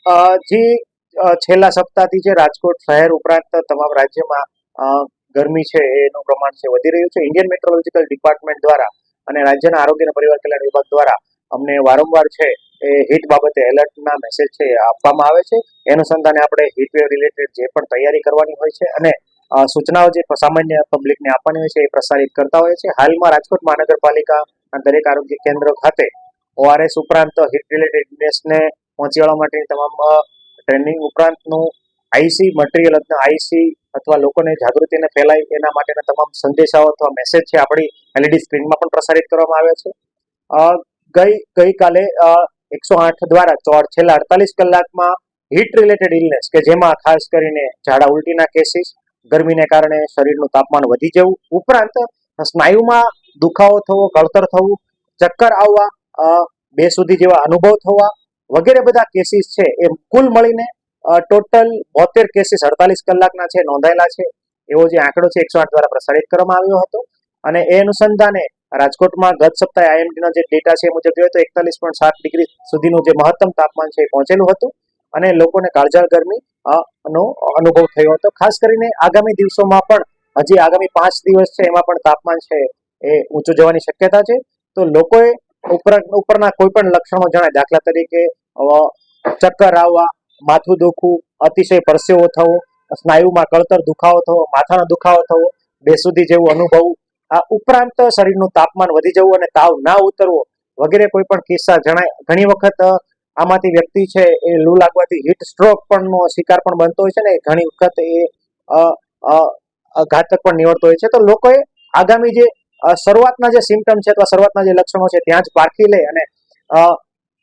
જે છેલ્લા સપ્તાહથી જે રાજકોટ શહેર ઉપરાંત તમામ રાજ્યમાં ગરમી છે એનું પ્રમાણ છે વધી રહ્યું છે. ઇન્ડિયન મેટ્રોલોજીકલ ડિપાર્ટમેન્ટ દ્વારા અને રાજ્યના આરોગ્ય અને પરિવાર કલ્યાણ વિભાગ દ્વારા અમને વારંવાર છે એ હીટ બાબતે એલર્ટના મેસેજ છે આપવામાં આવે છે. એ અનુસંધાને આપણે હીટ વેવ રિલેટેડ જે પણ તૈયારી કરવાની હોય છે અને સૂચનાઓ જે સામાન્ય પબ્લિકને આપવાની હોય છે એ પ્રસારિત કરતા હોય છે. હાલમાં રાજકોટ મહાનગરપાલિકાના દરેક આરોગ્ય કેન્દ્ર ખાતે ORS ઉપરાંત હીટ રિલેટેડ ઇલનેસને પહોંચી વળવા માટેની તમામ ટ્રેનિંગ ઉપરાંતનું આઈસી મટીરિયલ આઈસી અથવા લોકોને જાગૃતિને ફેલાય એના માટેના તમામ સંદેશાઓ અથવા મેસેજ છે આપણી એલઈડી સ્ક્રીનમાં પણ પ્રસારિત કરવામાં આવ્યા છે. ગઈકાલે 108 દ્વારા છેલ્લા 48 કલાકમાં હીટ રિલેટેડ ઇલનેસ કે જેમાં ખાસ કરીને ઝાડા ઉલટીના કેસીસ, ગરમીને કારણે શરીરનું તાપમાન વધી જવું ઉપરાંત સ્નાયુમાં દુખાવો થવો, કળતર થવું, ચક્કર આવવા, બેસુધી જેવા અનુભવ થવા વગેરે બધા કેસીસ છે એ કુલ મળીને ટોટલ 72 કેસીસ 48 કલાકના છે નોંધાયેલા છે. એવો જે આંકડો છે 108 દ્વારા પ્રસારિત કરવામાં આવ્યો હતો અને એ અનુસંધાને રાજકોટમાં ગત સપ્તાહે આઈએમડીનો જે ડેટા છે એ મુજબ જોઈએ તો 41.7 ડિગ્રી સુધીનું જે મહત્તમ તાપમાન છે એ પહોંચેલું હતું અને લોકોને કાળઝાળ ગરમી નો અનુભવ થયો હતો. ખાસ કરીને આગામી દિવસોમાં પણ હજી આગામી 5 દિવસ છે એમાં પણ તાપમાન છે એ ઊંચું જવાની શક્યતા છે. તો લોકોએ ઉપરના કોઈ પણ લક્ષણો જણાય, દાખલા તરીકે ચક્કર આવવા, માથું દુખવું, અતિશય પરસેવો થવો, સ્નાયુમાં કળતર દુખાવો થવો, માથાનો દુખાવો થવો, બેસુધી જેવું અનુભવવું, આ ઉપરાંત શરીરનું તાપમાન વધી જવું અને તાવ ના ઉતરવો વગેરે કોઈ પણ કિસ્સા જણાય. ઘણી વખત આમાંથી વ્યક્તિ છે એ લૂ લાગવાથી હીટ સ્ટ્રોક પણ શિકાર પણ બનતો હોય છે ને ઘણી વખત એ ઘાતક પણ નીવડતો હોય છે. તો લોકોએ આગામી જે શરૂઆતના જે સિમ્પટમ છે અથવા શરૂઆતના જે લક્ષણો છે ત્યાં જ પારખી લે અને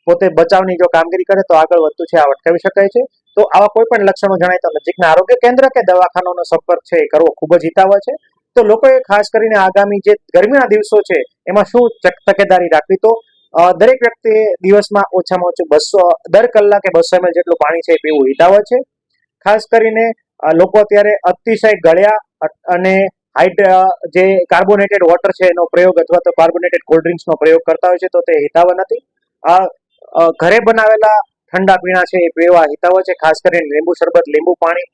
પોતે બચાવની જો કામગીરી કરે તો આગળ વધતું છે આ અટકાવી શકાય છે. તો આવા કોઈ પણ લક્ષણો જણાય તો નજીકના આરોગ્ય કેન્દ્ર કે દવાખાનાનો સંપર્ક છે એ કરવો ખૂબ જ હિતાવહ છે. તો લોકોએ ખાસ કરીને આગામી જે ગરમીના દિવસો છે એમાં શું તકેદારી રાખવી, તો દરેક વ્યક્તિએ દિવસમાં ઓછામાં ઓછું દર કલાકે 200 ml જેટલું પાણી છે પીવું હિતાવહ છે. ખાસ કરીને લોકો અત્યારે અતિશય ગળ્યા અને જે કાર્બોનેટેડ વોટર છે એનો પ્રયોગ અથવા તો કાર્બોનેટેડ કોલ્ડ ડ્રિંક્સનો પ્રયોગ કરતા હોય છે તો તે હિતાવહ નથી. ઘરે બનાવેલા ઠંડા પીણા છે એ પીવા હિતાવહ છે. ખાસ કરીને લીંબુ શરબત, લીંબુ પાણી,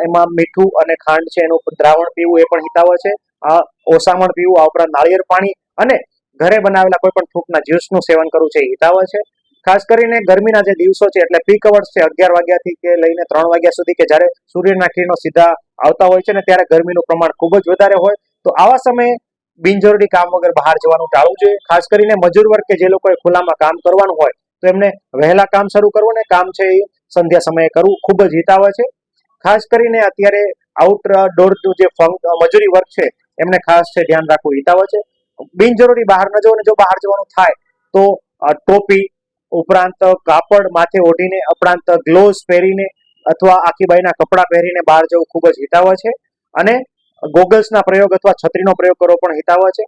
એમાં મીઠું અને ખાંડ છે એનું દ્રાવણ પીવું એ પણ હિતાવહ છે. ઓસામણ પીવું, આ ઉપરાંત નાળિયેર પાણી અને ઘરે બનાવેલા કોઈ પણ ફ્રૂટના જ્યુસનું સેવન કરવું છે એ હિતાવહ છે. ખાસ કરીને ગરમીના જે દિવસો છે એટલે પીક અવર્સ છે 11 વાગ્યાથી કે લઈને 3 વાગ્યા સુધી કે જ્યારે સૂર્યના કિરણો સીધા આવતા હોય છે ને ત્યારે ગરમીનું પ્રમાણ ખૂબ જ વધારે હોય. તો આવા સમયે બિનજરૂરી કામ વગર બહાર જવાનું ટાળવું જોઈએ. ખાસ કરીને મજૂર વર્ગ કે જે લોકોએ ખુલ્લામાં કામ કરવાનું હોય તો એમને વહેલા કામ શરૂ કરવું ને કામ છે એ સંધ્યા સમયે કરવું ખૂબ જ હિતાવહ છે. ખાસ કરીને અત્યારે આઉટડોરનું જે મજૂરી વર્ગ છે એમને ખાસ છે ધ્યાન રાખવું હિતાવહ છે. બિનજરૂરી બહાર ન જવું, જો બહાર જવાનું થાય તો ટોપી ઉપરાંત કાપડ માથે ઓઢીને ઉપરાંત ગ્લોવ્સ પહેરીને અથવા આખી બાઈના કપડાં પહેરીને બહાર જવું ખૂબ જ હિતાવહ છે. અને ગોગલ્સના પ્રયોગ અથવા છત્રીનો પ્રયોગ કરવો પણ હિતાવહ છે.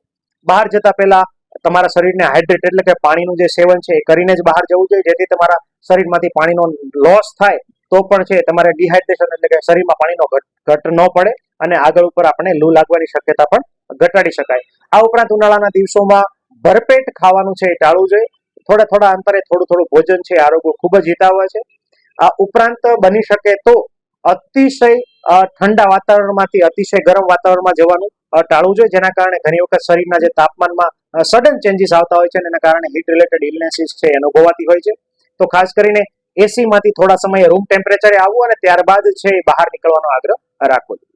બહાર જતા પહેલા તમારા શરીરને હાઇડ્રેટ એટલે કે પાણીનું જે સેવન છે એ કરીને જ બહાર જવું જોઈએ, જેથી તમારા શરીરમાંથી પાણીનો લોસ થાય તો પણ છે તમારે ડિહાઇડ્રેશન એટલે કે શરીરમાં પાણીનો ઘટ ન પડે અને આગળ ઉપર આપણે લૂ લાગવાની શક્યતા પણ ઘટાડી શકાય. આ ઉપરાંત ઉનાળાના દિવસોમાં ભરપેટ ખાવાનું છે એ ટાળવું જોઈએ. થોડા અંતરે થોડું ભોજન છે આરોગ્ય ખૂબ જ હિતાવહ છે. આ ઉપરાંત બની શકે તો અતિશય ઠંડા વાતાવરણમાંથી અતિશય ગરમ વાતાવરણમાં જવાનું ટાળવું જોઈએ, જેના કારણે ઘણી વખત શરીરના જે તાપમાનમાં સડન ચેન્જીસ આવતા હોય છે અને એના કારણે હીટ રિલેટેડ ઇલનેસીસ છે અનુભવાતી હોય છે. તો ખાસ કરીને એસી માંથી થોડા સમયે રૂમ ટેમ્પરેચરે આવવું અને ત્યારબાદ છે બહાર નીકળવાનો આગ્રહ રાખવો જોઈએ.